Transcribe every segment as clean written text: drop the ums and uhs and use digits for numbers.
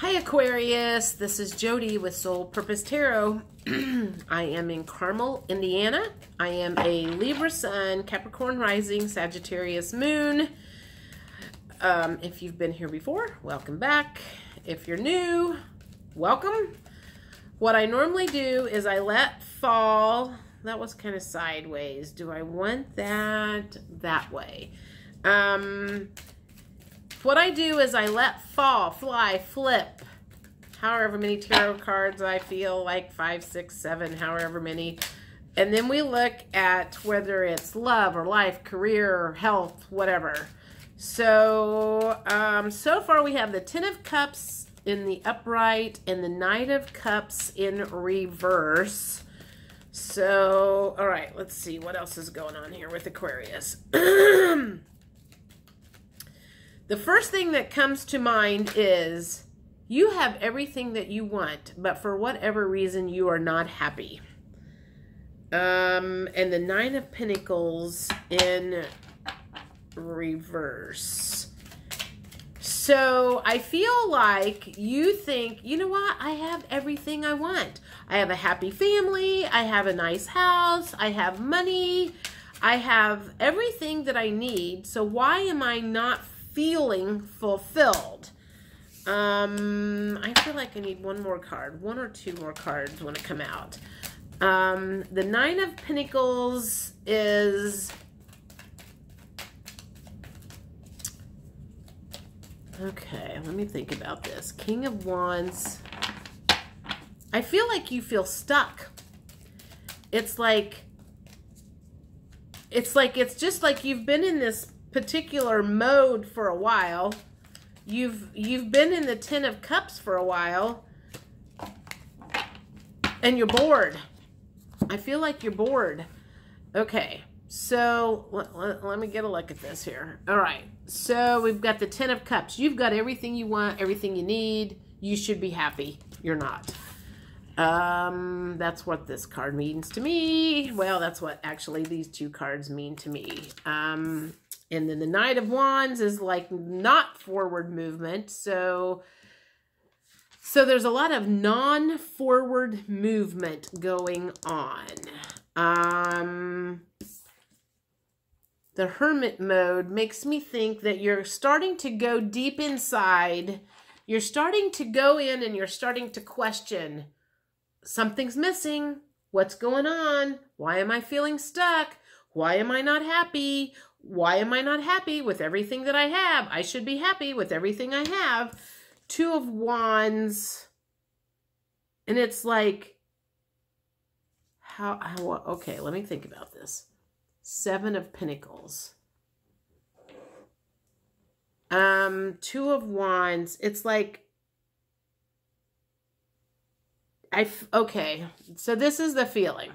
Hi Aquarius, this is Jody with Soul Purpose Tarot. I am in Carmel, Indiana. I am a Libra Sun, Capricorn Rising, Sagittarius Moon. If you've been here before, welcome back. If you're new, welcome. What I normally do is I let fall. That was kind of sideways. Do I want that way? What I do is I let fall, fly, flip, however many tarot cards I feel like, 5, 6, 7, however many. And then we look at whether it's love or life, career, health, whatever. So, so far we have the Ten of Cups in the upright and the Knight of Cups in reverse. So, all right, let's see what else is going on here with Aquarius. The first thing that comes to mind is you have everything that you want, but for whatever reason you are not happy. And the Nine of Pentacles in reverse. So I feel like you think, you know what? I have everything I want. I have a happy family. I have a nice house. I have money. I have everything that I need. So why am I not feeling fulfilled? I feel like I need one more card. One or two more cards want to come out. The Nine of Pentacles is... Okay, let me think about this. King of Wands. I feel like you feel stuck. It's just like you've been in this particular mode for a while. You've been in the Ten of Cups for a while, and you're bored. I feel like you're bored. Okay, so let me get a look at this here. All right, so we've got the Ten of Cups. You've got everything you want, everything you need. You should be happy. You're not. That's what this card means to me. Well, that's what actually these two cards mean to me. And then the Knight of Wands is like not forward movement. So there's a lot of non-forward movement going on. The Hermit mode makes me think that you're starting to go deep inside. You're starting to go in and you're starting to question. Something's missing. What's going on? Why am I feeling stuck? Why am I not happy? Why am I not happy with everything that I have? I should be happy with everything I have. Two of Wands. And it's like, okay, let me think about this. Seven of Pentacles. Two of Wands. It's like, okay, so this is the feeling.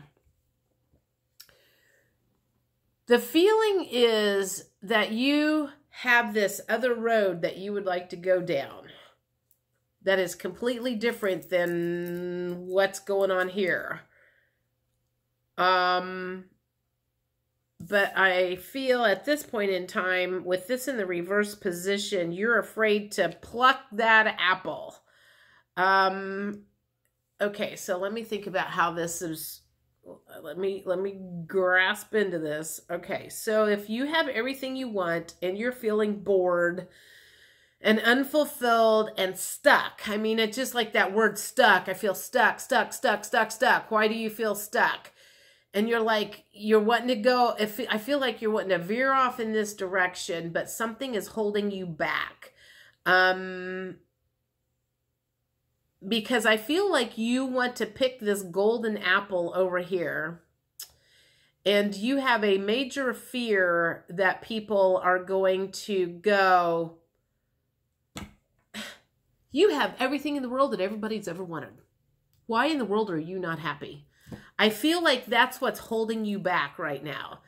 The feeling is that you have this other road that you would like to go down that is completely different than what's going on here. But I feel at this point in time, with this in the reverse position, you're afraid to pluck that apple. Okay, so let me think about how this is. Let me grasp into this. Okay, so if you have everything you want and you're feeling bored and unfulfilled and stuck. I mean, it's just like that word stuck. I feel stuck, stuck, stuck, stuck, stuck. Why do you feel stuck? And you're like, you're wanting to go, I feel like you're wanting to veer off in this direction, but something is holding you back. Because I feel like you want to pick this golden apple over here. And you have a major fear that people are going to go, you have everything in the world that everybody's ever wanted. Why in the world are you not happy? I feel like that's what's holding you back right now.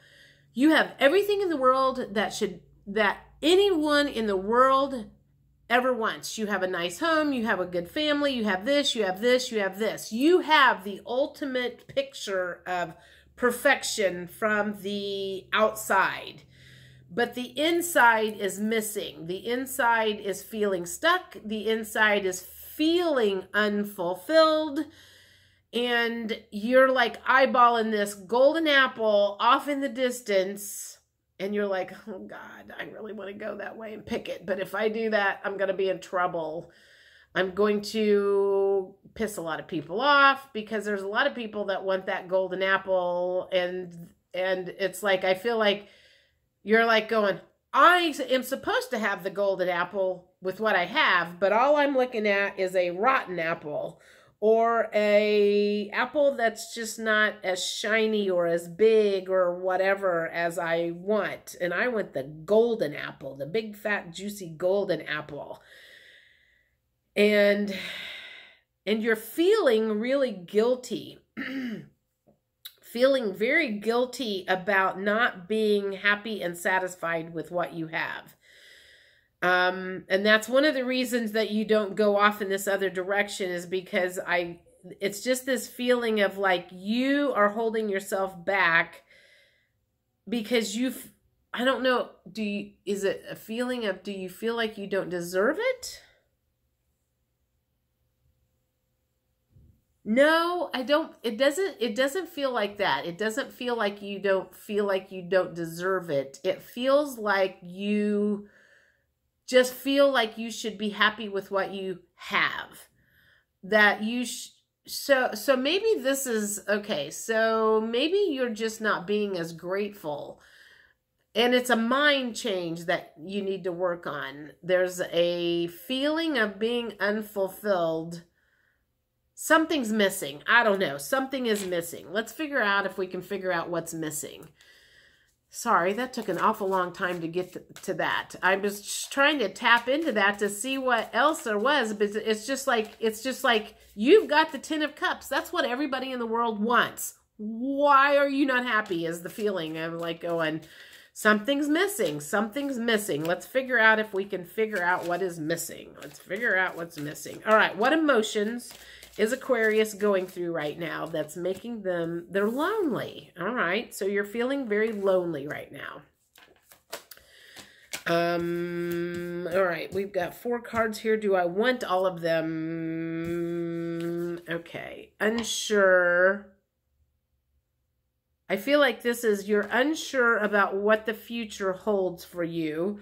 You have everything in the world that anyone in the world ever wants. You have a nice home, you have a good family, you have this, you have this, you have this. You have the ultimate picture of perfection from the outside. But the inside is missing. The inside is feeling stuck. The inside is feeling unfulfilled, and you're like eyeballing this golden apple off in the distance, and you're like, oh God, I really want to go that way and pick it. But if I do that, I'm going to be in trouble. I'm going to piss a lot of people off, because there's a lot of people that want that golden apple. And it's like, I feel like you're like going, I am supposed to have the golden apple with what I have, but all I'm looking at is a rotten apple, or a apple that's just not as shiny or as big or whatever as I want. And I want the golden apple, the big, fat, juicy golden apple. And you're feeling really guilty, feeling very guilty about not being happy and satisfied with what you have. And that's one of the reasons that you don't go off in this other direction, is because it's just this feeling of like you are holding yourself back because I don't know, is it a feeling of, do you feel like you don't deserve it? No, I don't. It doesn't feel like that. It doesn't feel like you don't deserve it. It feels like you just feel like you should be happy with what you have. That you so maybe this is okay. So maybe you're just not being as grateful. And it's a mind change that you need to work on. There's a feeling of being unfulfilled. Something's missing. I don't know. Something is missing. Let's figure out if we can figure out what's missing. Sorry, that took an awful long time to get to that. I was just trying to tap into that to see what else there was. But it's just like you've got the 10 of cups. That's what everybody in the world wants. Why are you not happy is the feeling. I'm like going, something's missing. Something's missing. Let's figure out if we can figure out what is missing. Let's figure out what's missing. All right, what emotions is Aquarius going through right now that's making they're lonely? All right, so you're feeling very lonely right now. All right, we've got 4 cards here. Do I want all of them? Okay, unsure. I feel like you're unsure about what the future holds for you.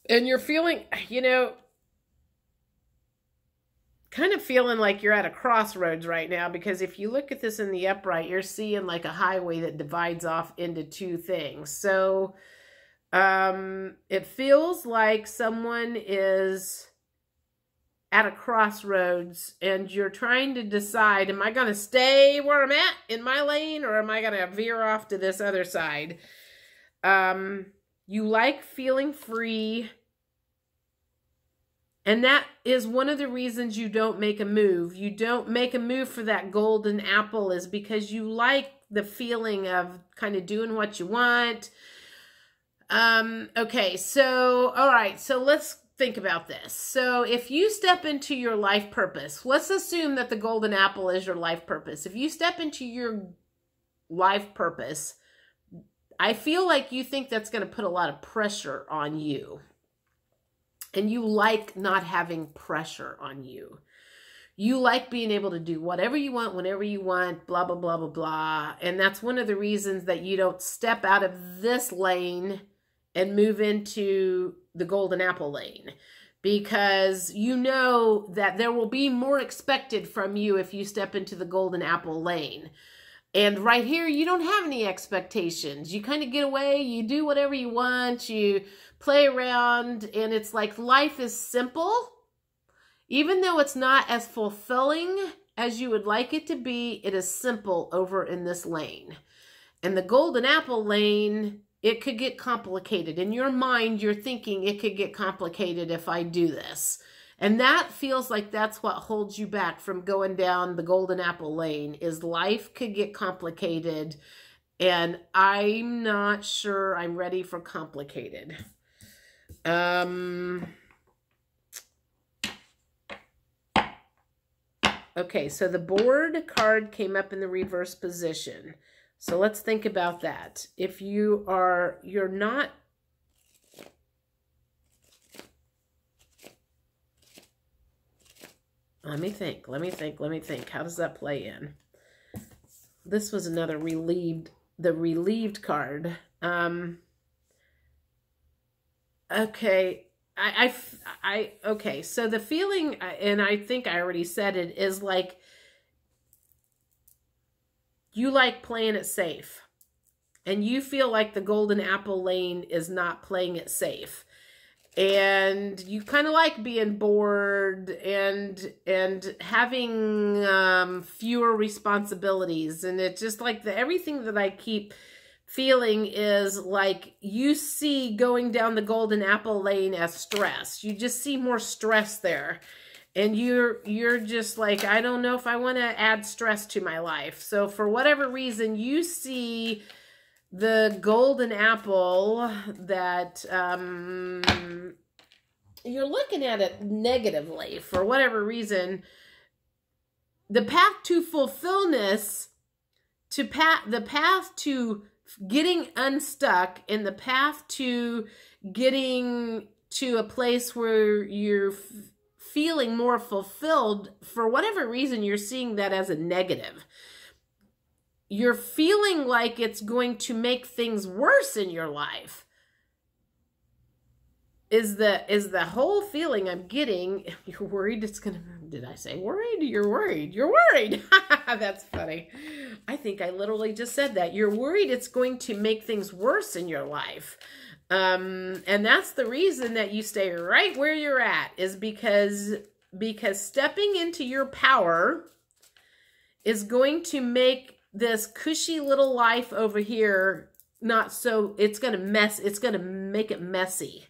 And you're feeling, kind of feeling like you're at a crossroads right now, because if you look at this in the upright, you're seeing like a highway that divides off into 2 things. So it feels like someone is at a crossroads and you're trying to decide, am I going to stay where I'm at in my lane, or am I going to veer off to this other side? You like feeling free. And that is one of the reasons you don't make a move. You don't make a move for that golden apple is because you like the feeling of kind of doing what you want. Okay, so, all right, so let's think about this. So if you step into your life purpose, let's assume that the golden apple is your life purpose. If you step into your life purpose, I feel like you think that's going to put a lot of pressure on you. And you like not having pressure on you. You like being able to do whatever you want, whenever you want, blah, blah, blah, blah, blah. And that's one of the reasons that you don't step out of this lane and move into the golden apple lane. Because you know that there will be more expected from you if you step into the golden apple lane. And right here, you don't have any expectations. You kind of get away, you do whatever you want, you play around, and it's like life is simple. Even though it's not as fulfilling as you would like it to be, it is simple over in this lane. And the golden apple lane, it could get complicated. In your mind, you're thinking it could get complicated if I do this. And that feels like that's what holds you back from going down the golden apple lane, is life could get complicated. And I'm not sure I'm ready for complicated. Okay, so the board card came up in the reverse position. So let's think about that. If you're not, Let me think. How does that play in? This was another the relieved card. Okay. Okay. So the feeling, and I think I already said it, is like you like playing it safe. And you feel like the golden apple lane is not playing it safe. And you kind of like being bored and having fewer responsibilities. And it's just like everything that I keep feeling is like you see going down the golden apple lane as stress. You just see more stress there. And you're just like, I don't know if I want to add stress to my life. So for whatever reason, you see the golden apple that you're looking at it negatively for whatever reason. The path to fulfillment, the path to getting unstuck, and the path to getting to a place where you're feeling more fulfilled, for whatever reason, you're seeing that as a negative. You're feeling like it's going to make things worse in your life. Is the whole feeling I'm getting. You're worried it's gonna, did I say worried? You're worried. You're worried. That's funny. I think I literally just said that. You're worried it's going to make things worse in your life. And that's the reason that you stay right where you're at, is because stepping into your power is going to make this cushy little life over here not so, it's going to make it messy.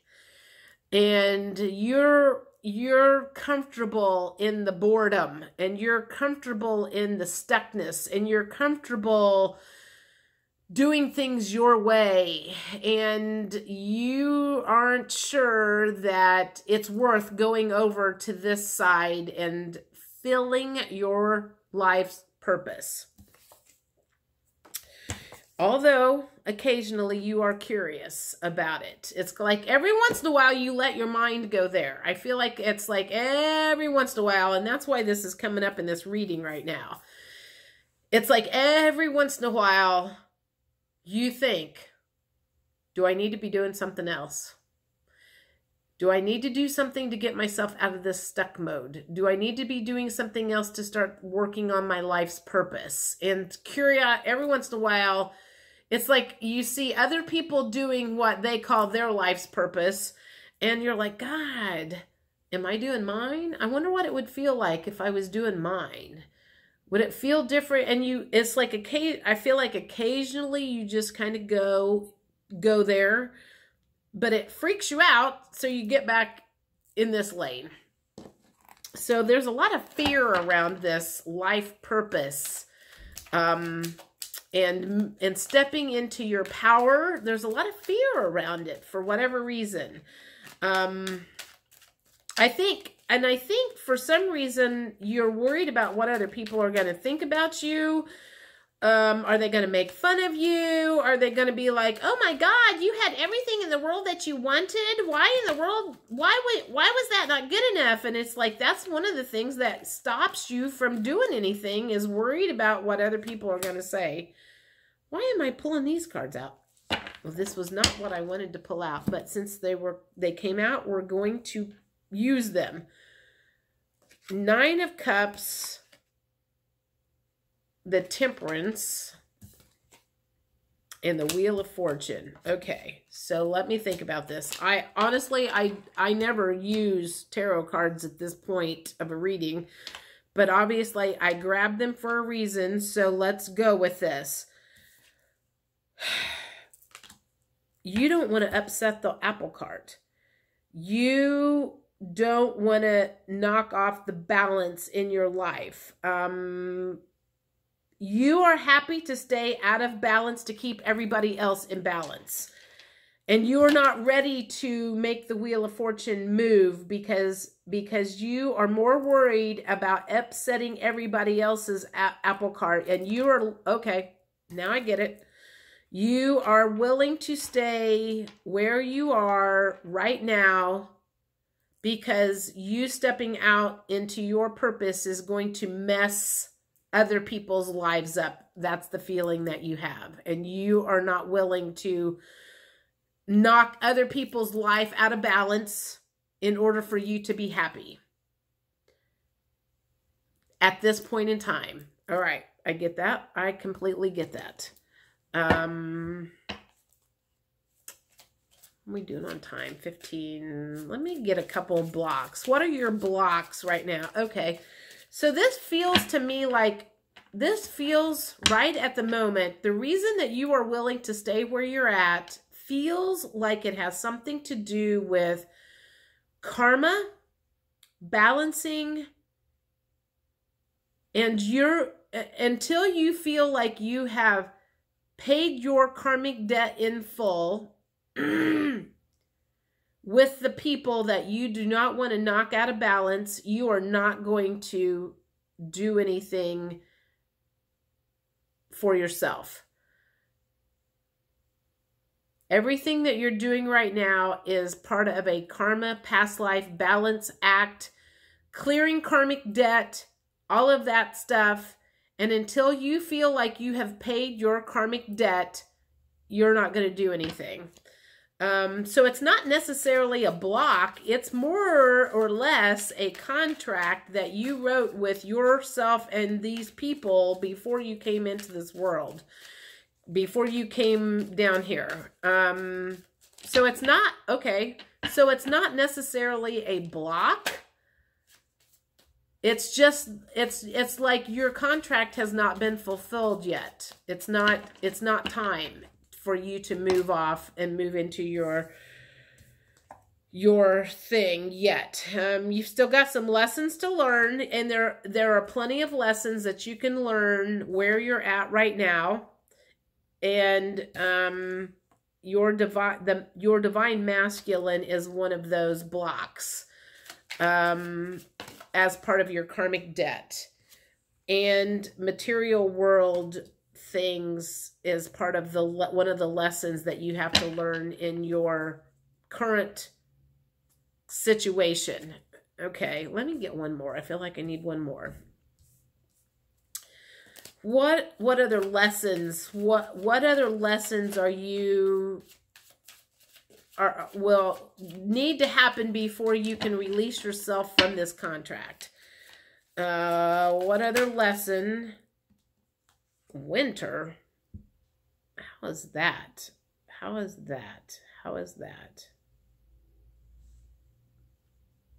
And you're comfortable in the boredom, and you're comfortable in the stuckness, and you're comfortable doing things your way, and you aren't sure that it's worth going over to this side and filling your life's purpose. Although occasionally you are curious about it. It's like every once in a while you let your mind go there. I feel like it's like every once in a while, and that's why this is coming up in this reading right now. It's like every once in a while you think, do I need to be doing something else? Do I need to do something to get myself out of this stuck mode? Do I need to be doing something else to start working on my life's purpose? And every once in a while, it's like you see other people doing what they call their life's purpose, and you're like, God, am I doing mine? I wonder what it would feel like if I was doing mine. Would it feel different? And it's like, I feel like occasionally you just kind of go there, but it freaks you out, so you get back in this lane. So there's a lot of fear around this life purpose. And stepping into your power, there's a lot of fear around it for whatever reason. I think for some reason you're worried about what other people are going to think about you. Are they going to make fun of you? Are they going to be like, oh my God, you had everything in the world that you wanted? Why in the world, why was that not good enough? And it's like, that's one of the things that stops you from doing anything, is worried about what other people are going to say. Why am I pulling these cards out? Well, this was not what I wanted to pull out, but since they came out, we're going to use them. 9 of Cups, the Temperance, and the Wheel of Fortune. Okay, so let me think about this. Honestly, I never use tarot cards at this point of a reading, but obviously I grabbed them for a reason, so let's go with this. You don't want to upset the apple cart. You don't want to knock off the balance in your life. You are happy to stay out of balance to keep everybody else in balance. And you are not ready to make the Wheel of Fortune move because you are more worried about upsetting everybody else's apple cart. And you are, okay, now I get it. You are willing to stay where you are right now because you stepping out into your purpose is going to mess other people's lives up. That's the feeling that you have. And you are not willing to knock other people's life out of balance in order for you to be happy at this point in time. All right. I get that. I completely get that. What are we doing on time? 15. Let me get a couple of blocks. What are your blocks right now? Okay. So this feels to me like, this feels right at the moment. The reason that you are willing to stay where you're at feels like it has something to do with karma, balancing, and until you feel like you have paid your karmic debt in full with the people that you do not want to knock out of balance, you are not going to do anything for yourself. Everything that you're doing right now is part of a karma, past life, balance act, clearing karmic debt, all of that stuff. And until you feel like you have paid your karmic debt, you're not going to do anything. So it's not necessarily a block. It's more or less a contract that you wrote with yourself and these people before you came into this world, before you came down here. So it's not, okay, so it's not necessarily a block. It's just, it's like your contract has not been fulfilled yet. It's not time for you to move off and move into your thing yet. You've still got some lessons to learn, and there are plenty of lessons that you can learn where you're at right now. And your divine masculine is one of those blocks as part of your karmic debt. And material world things is part of one of the lessons that you have to learn in your current situation. Okay, let me get one more. I feel like I need one more. What other lessons? What other lessons will need to happen before you can release yourself from this contract? What other lesson? Winter. How is that? How is that? How is that?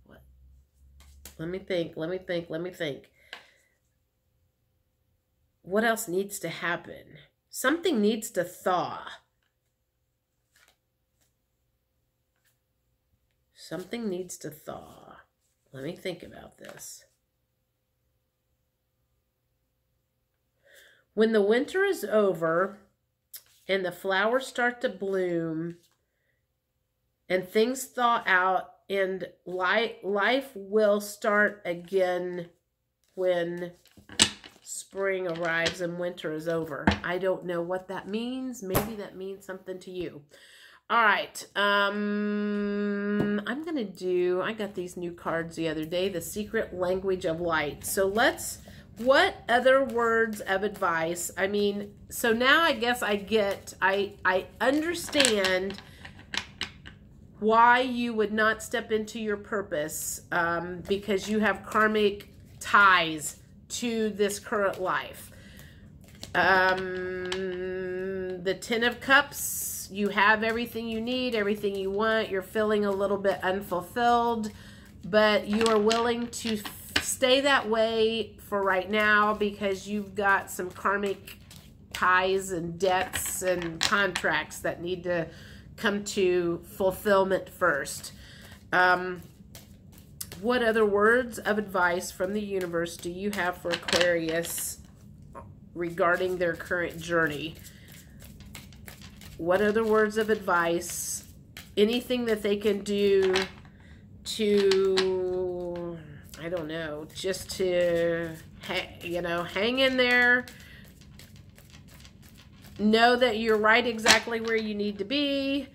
What? Let me think. Let me think. Let me think. What else needs to happen? Something needs to thaw. Something needs to thaw. Let me think about this. When the winter is over and the flowers start to bloom and things thaw out and life will start again when spring arrives and winter is over. I don't know what that means. Maybe that means something to you. All right. I'm going to do, I got these new cards the other day, the secret language of light. So what other words of advice? I mean, so now I guess I understand why you would not step into your purpose, because you have karmic ties to this current life. The Ten of Cups, you have everything you need, everything you want. You're feeling a little bit unfulfilled, but you are willing to stay that way for right now because you've got some karmic ties and debts and contracts that need to come to fulfillment first. What other words of advice from the universe do you have for Aquarius regarding their current journey? What other words of advice? Anything that they can do to, I don't know, just to, hang in there. Know that you're right exactly where you need to be.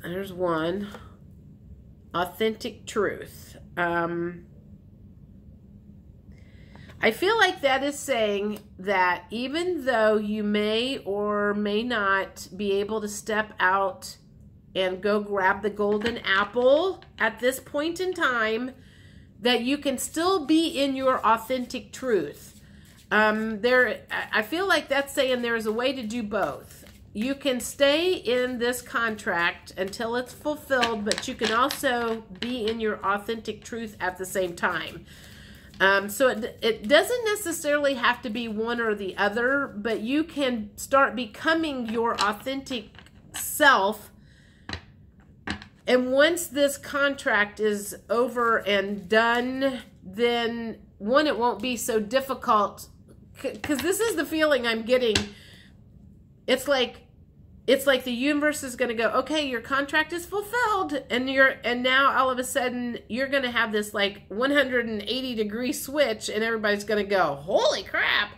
There's one. Authentic truth. I feel like that is saying that even though you may or may not be able to step out and go grab the golden apple at this point in time, that you can still be in your authentic truth. I feel like that's saying there's a way to do both. You can stay in this contract until it's fulfilled, but you can also be in your authentic truth at the same time. So it doesn't necessarily have to be one or the other, but you can start becoming your authentic self. And once this contract is over and done, then one, it won't be so difficult, because this is the feeling I'm getting. It's like the universe is going to go, okay, your contract is fulfilled, and now all of a sudden you're going to have this like 180-degree switch, and everybody's going to go, holy crap.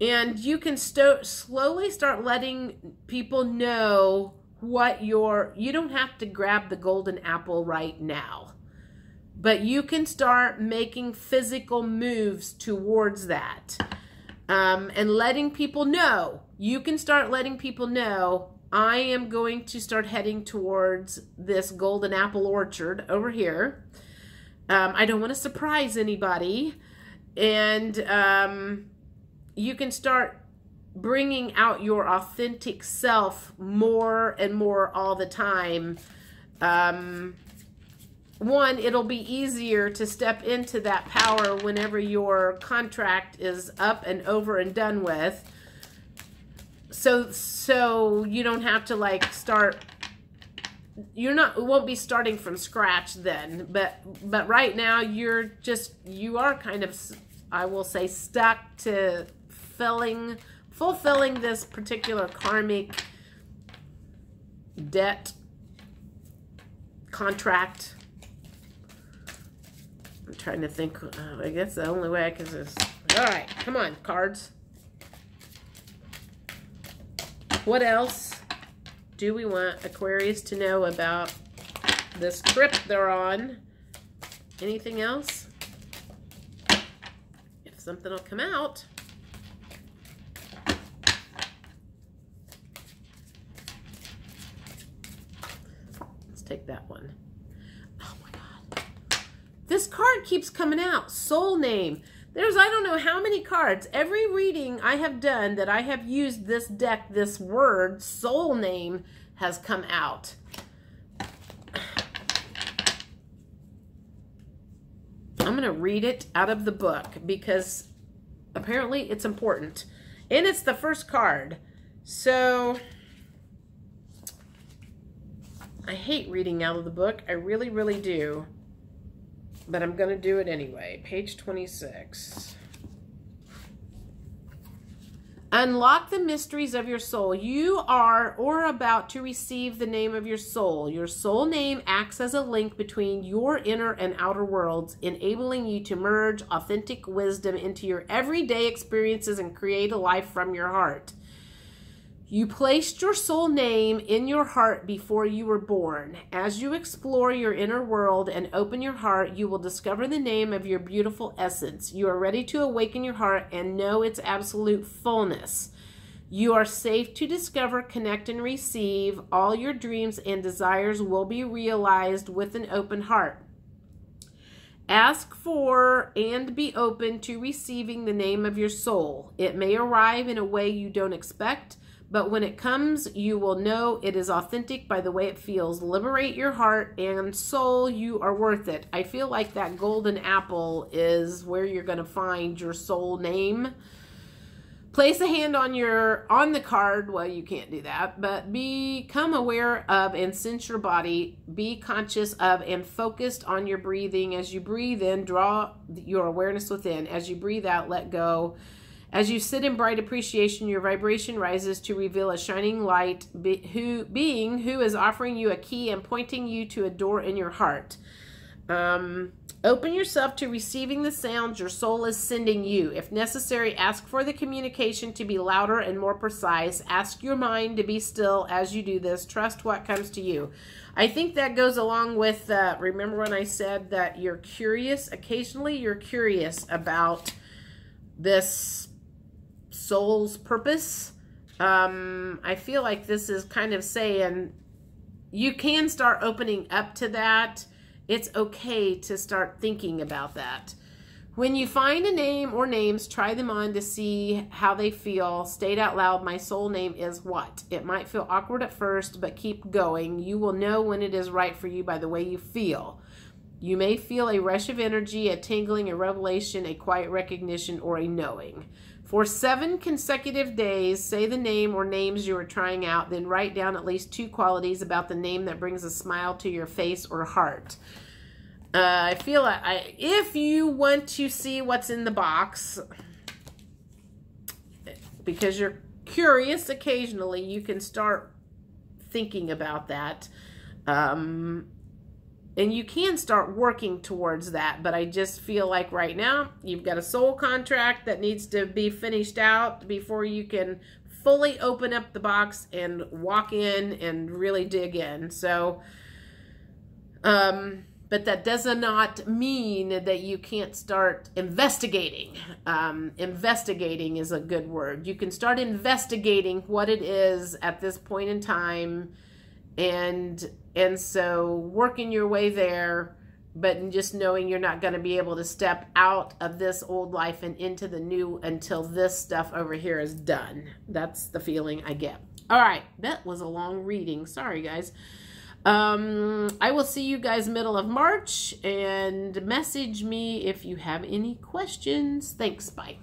And you can slowly start letting people know what you don't have to grab the golden apple right now, but you can start making physical moves towards that. And letting people know. You can start letting people know, I am going to start heading towards this golden apple orchard over here. I don't want to surprise anybody. And you can start bringing out your authentic self more and more all the time. One, it'll be easier to step into that power whenever your contract is up and over and done with. So you don't have to like start, you won't be starting from scratch then. But right now you are kind of, I will say, stuck to fulfilling this particular karmic debt contract. I'm trying to think. I guess the only way I can just... All right, come on, cards. What else do we want Aquarius to know about this trip they're on? Anything else? If something will come out. Let's take that one. This card keeps coming out. Soul name. There's, I don't know how many cards. Every reading I have done that I have used this deck, this word, soul name, has come out. I'm going to read it out of the book because apparently it's important. And it's the first card. So, I hate reading out of the book. I really, really do. But I'm going to do it anyway. Page 26. Unlock the mysteries of your soul. You are or about to receive the name of your soul. Your soul name acts as a link between your inner and outer worlds, enabling you to merge authentic wisdom into your everyday experiences and create a life from your heart. You placed your soul name in your heart before you were born. As you explore your inner world and open your heart, you will discover the name of your beautiful essence. You are ready to awaken your heart and know its absolute fullness. You are safe to discover, connect, and receive. All your dreams and desires will be realized with an open heart. Ask for and be open to receiving the name of your soul. It may arrive in a way you don't expect, but when it comes, you will know it is authentic by the way it feels. Liberate your heart and soul. You are worth it. I feel like that golden apple is where you're going to find your soul name. Place a hand on the card. Well, you can't do that, but become aware of and sense your body. Be conscious of and focused on your breathing. As you breathe in, draw your awareness within. As you breathe out, let go. As you sit in bright appreciation, your vibration rises to reveal a shining light being who is offering you a key and pointing you to a door in your heart. Open yourself to receiving the sounds your soul is sending you. If necessary, ask for the communication to be louder and more precise. Ask your mind to be still as you do this. Trust what comes to you. I think that goes along with, remember when I said that you're curious? Occasionally you're curious about this soul's purpose. I feel like this is kind of saying you can start opening up to that. It's okay to start thinking about that. When you find a name or names, try them on to see how they feel. State out loud, my soul name is what? It might feel awkward at first, but keep going. You will know when it is right for you by the way you feel. You may feel a rush of energy, a tingling, a revelation, a quiet recognition, or a knowing. For 7 consecutive days, say the name or names you are trying out, then write down at least 2 qualities about the name that brings a smile to your face or heart. I feel like if you want to see what's in the box, because you're curious occasionally, you can start thinking about that. And you can start working towards that, but I just feel like right now you've got a soul contract that needs to be finished out before you can fully open up the box and walk in and really dig in. So, but that does not mean that you can't start investigating. Investigating is a good word. You can start investigating what it is at this point in time, and so working your way there, but just knowing you're not going to be able to step out of this old life and into the new until this stuff over here is done. That's the feeling I get. All right, that was a long reading. Sorry, guys. I will see you guys middle of March, and message me if you have any questions. Thanks. Bye.